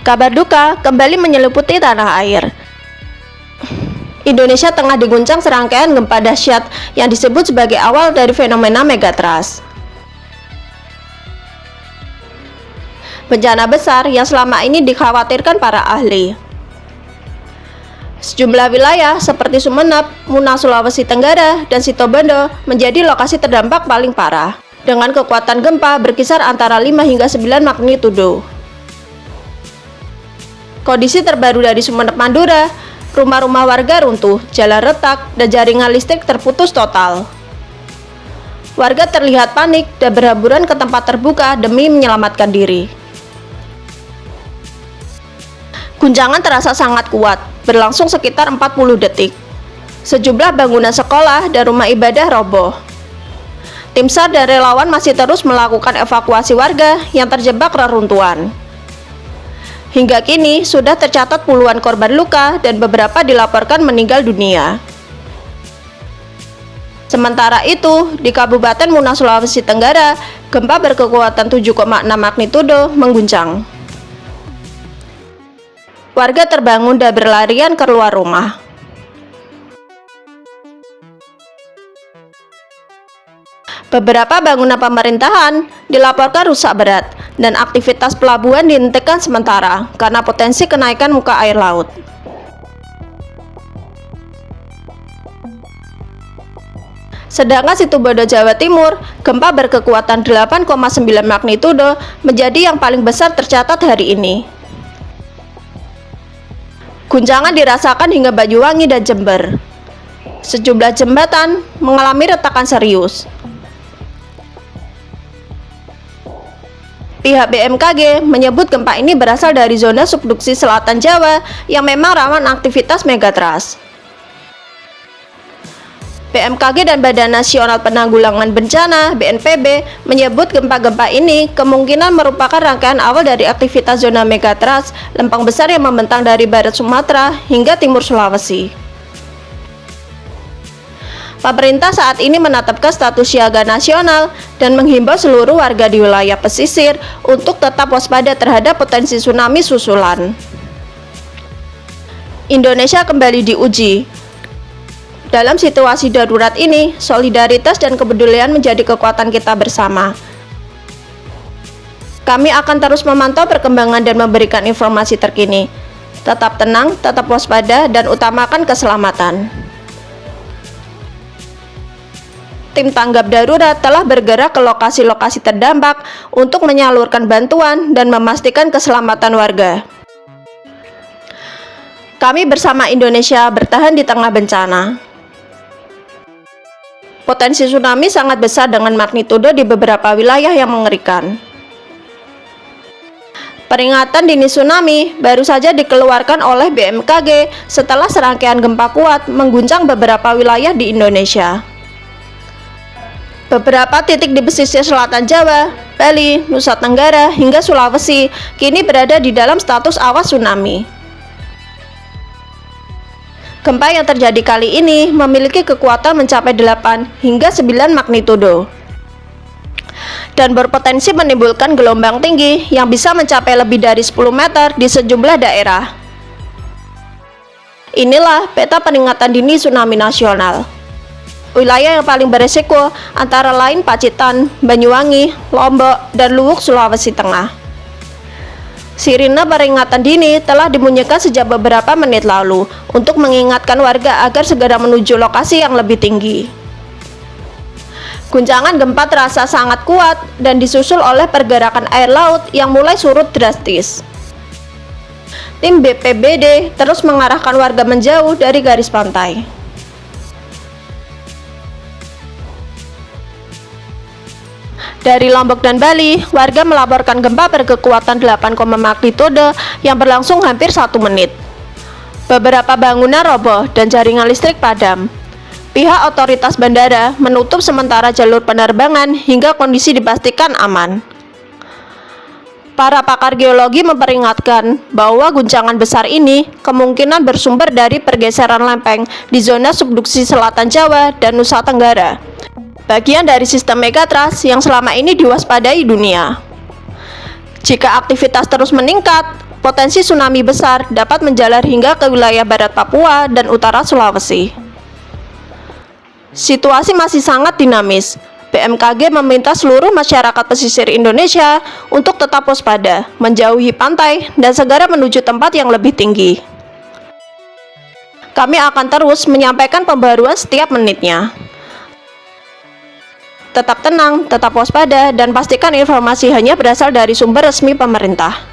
Kabar duka kembali menyelimuti tanah air. Indonesia tengah diguncang serangkaian gempa dahsyat yang disebut sebagai awal dari fenomena megatrust. Bencana besar yang selama ini dikhawatirkan para ahli. Sejumlah wilayah seperti Sumeneb, Muna Sulawesi Tenggara, dan Situbondo menjadi lokasi terdampak paling parah, dengan kekuatan gempa berkisar antara 5 hingga 9 magnitudo. Kondisi terbaru dari Sumeneb Madura, rumah-rumah warga runtuh, jalan retak, dan jaringan listrik terputus total. Warga terlihat panik dan berhamburan ke tempat terbuka demi menyelamatkan diri. Guncangan terasa sangat kuat, berlangsung sekitar 40 detik. Sejumlah bangunan sekolah dan rumah ibadah roboh. Tim SAR dan relawan masih terus melakukan evakuasi warga yang terjebak reruntuhan. Hingga kini sudah tercatat puluhan korban luka dan beberapa dilaporkan meninggal dunia. Sementara itu, di Kabupaten Muna Sulawesi Tenggara, gempa berkekuatan 7,6 magnitudo mengguncang. Warga terbangun dan berlarian keluar rumah. Beberapa bangunan pemerintahan dilaporkan rusak berat dan aktivitas pelabuhan dihentikan sementara karena potensi kenaikan muka air laut. Sedangkan Situbondo, Jawa Timur, gempa berkekuatan 8,9 magnitudo menjadi yang paling besar tercatat hari ini. Guncangan dirasakan hingga Banyuwangi dan Jember. Sejumlah jembatan mengalami retakan serius. Pihak BMKG menyebut gempa ini berasal dari zona subduksi selatan Jawa yang memang rawan aktivitas megatrust. BMKG dan Badan Nasional Penanggulangan Bencana (BNPB) menyebut gempa-gempa ini kemungkinan merupakan rangkaian awal dari aktivitas zona megatrust lempeng besar yang membentang dari barat Sumatera hingga timur Sulawesi. Pemerintah saat ini menetapkan status siaga nasional dan menghimbau seluruh warga di wilayah pesisir untuk tetap waspada terhadap potensi tsunami susulan. Indonesia kembali diuji. Dalam situasi darurat ini, solidaritas dan kepedulian menjadi kekuatan kita bersama. Kami akan terus memantau perkembangan dan memberikan informasi terkini. Tetap tenang, tetap waspada, dan utamakan keselamatan. Tim tanggap darurat telah bergerak ke lokasi-lokasi terdampak untuk menyalurkan bantuan dan memastikan keselamatan warga. Kami bersama Indonesia bertahan di tengah bencana. Potensi tsunami sangat besar dengan magnitudo di beberapa wilayah yang mengerikan. Peringatan dini tsunami baru saja dikeluarkan oleh BMKG setelah serangkaian gempa kuat mengguncang beberapa wilayah di Indonesia. Beberapa titik di pesisir selatan Jawa, Bali, Nusa Tenggara, hingga Sulawesi kini berada di dalam status awas tsunami. Gempa yang terjadi kali ini memiliki kekuatan mencapai 8 hingga 9 magnitudo dan berpotensi menimbulkan gelombang tinggi yang bisa mencapai lebih dari 10 meter di sejumlah daerah. Inilah peta peringatan dini tsunami nasional. Wilayah yang paling beresiko antara lain Pacitan, Banyuwangi, Lombok, dan Luwuk, Sulawesi Tengah. Sirine peringatan dini telah dibunyikan sejak beberapa menit lalu untuk mengingatkan warga agar segera menuju lokasi yang lebih tinggi. Guncangan gempa terasa sangat kuat dan disusul oleh pergerakan air laut yang mulai surut drastis. Tim BPBD terus mengarahkan warga menjauh dari garis pantai. Dari Lombok dan Bali, warga melaporkan gempa berkekuatan 8, magnitudo yang berlangsung hampir 1 menit. Beberapa bangunan roboh dan jaringan listrik padam. Pihak otoritas bandara menutup sementara jalur penerbangan hingga kondisi dipastikan aman. Para pakar geologi memperingatkan bahwa guncangan besar ini kemungkinan bersumber dari pergeseran lempeng di zona subduksi selatan Jawa dan Nusa Tenggara, bagian dari sistem megatrust yang selama ini diwaspadai dunia. Jika aktivitas terus meningkat, potensi tsunami besar dapat menjalar hingga ke wilayah barat Papua dan utara Sulawesi. Situasi masih sangat dinamis. BMKG meminta seluruh masyarakat pesisir Indonesia untuk tetap waspada, menjauhi pantai, dan segera menuju tempat yang lebih tinggi. Kami akan terus menyampaikan pembaruan setiap menitnya. Tetap tenang, tetap waspada, dan pastikan informasi hanya berasal dari sumber resmi pemerintah.